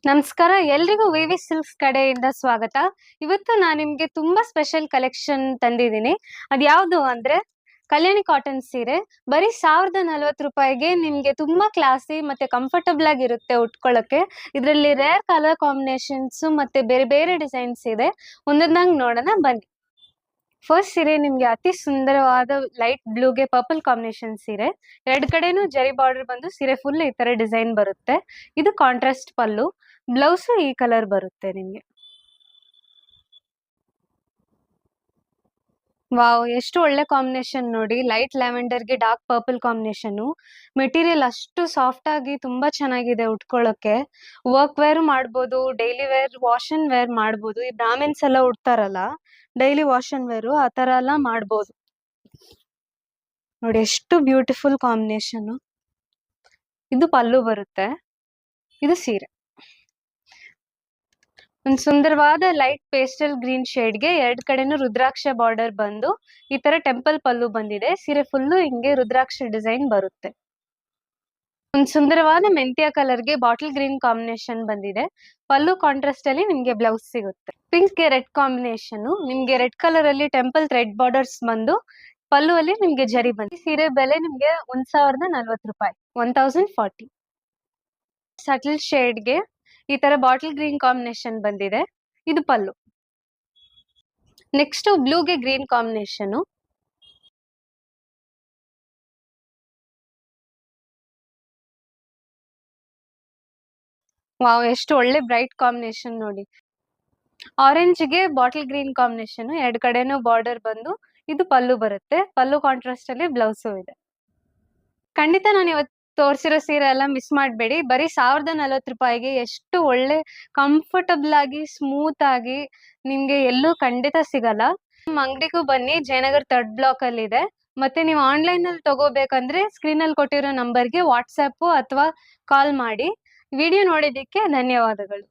ನಮಸ್ಕಾರ, ಎಲ್ರಿಗೂ ವಿವಿ ಸಿಲ್ಕ್ಸ್ ಕಡೆಯಿಂದ ಸ್ವಾಗತ. ಇವತ್ತು ನಾನು ನಿಮ್ಗೆ ತುಂಬಾ ಸ್ಪೆಷಲ್ ಕಲೆಕ್ಷನ್ ತಂದಿದ್ದೀನಿ. ಅದ್ಯಾವುದು ಅಂದ್ರೆ ಕಲ್ಯಾಣಿ ಕಾಟನ್ ಸೀರೆ. ಬರೀ 1040 ರೂಪಾಯಿಗೆ ನಿಮ್ಗೆ ತುಂಬಾ ಕ್ಲಾಸಿ ಮತ್ತೆ ಕಂಫರ್ಟಬಲ್ ಆಗಿರುತ್ತೆ ಉಟ್ಕೊಳ್ಳೋಕೆ. ಇದರಲ್ಲಿ ರೇರ್ ಕಲರ್ ಕಾಂಬಿನೇಷನ್ಸ್ ಮತ್ತೆ ಬೇರೆ ಬೇರೆ ಡಿಸೈನ್ಸ್ ಇದೆ. ಒಂದೊಂದಾಗಿ ನೋಡೋಣ ಬನ್ನಿ. ಫಸ್ಟ್ ಸೀರೆ ನಿಮ್ಗೆ ಅತಿ ಸುಂದರವಾದ ಲೈಟ್ ಬ್ಲೂಗೆ ಪರ್ಪಲ್ ಕಾಂಬಿನೇಷನ್ ಸೀರೆ. ಎರಡು ಕಡೆನೂ ಜರಿ ಬಾರ್ಡರ್ ಬಂದು ಸೀರೆ ಫುಲ್ ಈ ತರ ಡಿಸೈನ್ ಬರುತ್ತೆ. ಇದು ಕಾಂಟ್ರಾಸ್ಟ್ ಪಲ್ಲು. ಬ್ಲೌಸ್ ಈ ಕಲರ್ ಬರುತ್ತೆ ನಿಮ್ಗೆ. ವಾವ್, ಎಷ್ಟು ಒಳ್ಳೆ ಕಾಂಬಿನೇಷನ್ ನೋಡಿ. ಲೈಟ್ ಲ್ಯಾವೆಂಡರ್ಗೆ ಡಾರ್ಕ್ ಪರ್ಪಲ್ ಕಾಂಬಿನೇಷನ್. ಮೆಟೀರಿಯಲ್ ಅಷ್ಟು ಸಾಫ್ಟ್ ಆಗಿ ತುಂಬಾ ಚೆನ್ನಾಗಿದೆ ಉಟ್ಕೊಳ್ಳೋಕೆ. ವರ್ಕ್ ವೇರ್ ಮಾಡ್ಬೋದು, daily wear, wash and wear ಮಾಡ್ಬೋದು. ಈ ಬ್ರಾಹ್ಮಿನ್ಸ್ ಎಲ್ಲ ಉಡ್ತಾರಲ್ಲ, ಡೈಲಿ ವಾಶ್ ಅಂಡ್ ವೇರ್ ಆ ತರ ಎಲ್ಲ ಮಾಡ್ಬೋದು. ನೋಡಿ ಎಷ್ಟು ಬ್ಯೂಟಿಫುಲ್ ಕಾಂಬಿನೇಷನ್. ಇದು ಪಲ್ಲು ಬರುತ್ತೆ, ಇದು ಸೀರೆ. ಒಂದು ಸುಂದರವಾದ ಲೈಟ್ ಪೇಸ್ಟಲ್ ಗ್ರೀನ್ ಶೇಡ್ಗೆ ಎರಡು ಕಡೆನೂ ರುದ್ರಾಕ್ಷ ಬಾರ್ಡರ್ ಬಂದು ಈ ತರ ಟೆಂಪಲ್ ಪಲ್ಲು ಬಂದಿದೆ. ಸೀರೆ ಫುಲ್ಲು ಹಿಂಗೆ ರುದ್ರಾಕ್ಷ ಡಿಸೈನ್ ಬರುತ್ತೆ. ಒಂದು ಸುಂದರವಾದ ಮೆಂತ್ಯ ಕಲರ್ಗೆ ಬಾಟಲ್ ಗ್ರೀನ್ ಕಾಂಬಿನೇಷನ್ ಬಂದಿದೆ. ಪಲ್ಲು ಕಾಂಟ್ರಾಸ್ಟ್ ಅಲ್ಲಿ ನಿಮ್ಗೆ ಬ್ಲೌಸ್ ಸಿಗುತ್ತೆ. ಪಿಂಕ್ ಗೆ ರೆಡ್ ಕಾಂಬಿನೇಷನ್. ನಿಮ್ಗೆ ರೆಡ್ ಕಲರ್ ಅಲ್ಲಿ ಟೆಂಪಲ್ ಥ್ರೆಡ್ ಬಾರ್ಡರ್ಸ್ ಬಂದು ಪಲ್ಲು ಅಲ್ಲಿ ನಿಮ್ಗೆ ಜರಿ ಬಂದಿದೆ. ಸೀರೆ ಬೆಲೆ ನಿಮ್ಗೆ 1040 ರೂಪಾಯಿ, 1040. ಸಟಲ್ ಶೇಡ್ಗೆ ಈ ತರ ಬಾಟಲ್ ಗ್ರೀನ್ ಕಾಂಬಿನೇಷನ್ ಬಂದಿದೆ. ಇದು ಪಲ್ಲು. ನೆಕ್ಸ್ಟ್ ಬ್ಲೂಗೆ ಗ್ರೀನ್ ಕಾಂಬಿನೇಷನ್. ವಾವ್, ಎಷ್ಟು ಒಳ್ಳೆ ಬ್ರೈಟ್ ಕಾಂಬಿನೇಷನ್ ನೋಡಿ. ಆರೆಂಜ್ ಗೆ ಬಾಟಲ್ ಗ್ರೀನ್ ಕಾಂಬಿನೇಷನ್. ಎರಡು ಕಡೆನೂ ಬಾರ್ಡರ್ ಬಂದು ಇದು ಪಲ್ಲು ಬರುತ್ತೆ. ಪಲ್ಲು ಕಾಂಟ್ರಾಸ್ಟ್ ಅಲ್ಲಿ ಬ್ಲೌಸು ಇದೆ. ಖಂಡಿತ ನಾನು ಇವತ್ತು ತೋರಿಸಿರೋ ಸೀರೆ ಎಲ್ಲ ಮಿಸ್ ಮಾಡಬೇಡಿ. ಬರೀ 1040 ರೂಪಾಯಿಗೆ ಎಷ್ಟು ಒಳ್ಳೆ ಕಂಫರ್ಟಬಲ್ ಆಗಿ ಸ್ಮೂತ್ ಆಗಿ ನಿಮ್ಗೆ ಎಲ್ಲೂ ಖಂಡಿತ ಸಿಗಲ್ಲ. ನಮ್ಮ ಅಂಗಡಿಗೂ ಬನ್ನಿ, ಜಯನಗರ್ 3rd ಬ್ಲಾಕ್ ಅಲ್ಲಿ ಇದೆ. ಮತ್ತೆ ನೀವು ಆನ್ಲೈನ್ ಅಲ್ಲಿ ತಗೋಬೇಕಂದ್ರೆ ಸ್ಕ್ರೀನ್ ಅಲ್ಲಿ ಕೊಟ್ಟಿರೋ ನಂಬರ್ಗೆ ವಾಟ್ಸ್ಆಪ್ ಅಥವಾ ಕಾಲ್ ಮಾಡಿ. ವಿಡಿಯೋ ನೋಡಿದ್ದಕ್ಕೆ ಧನ್ಯವಾದಗಳು.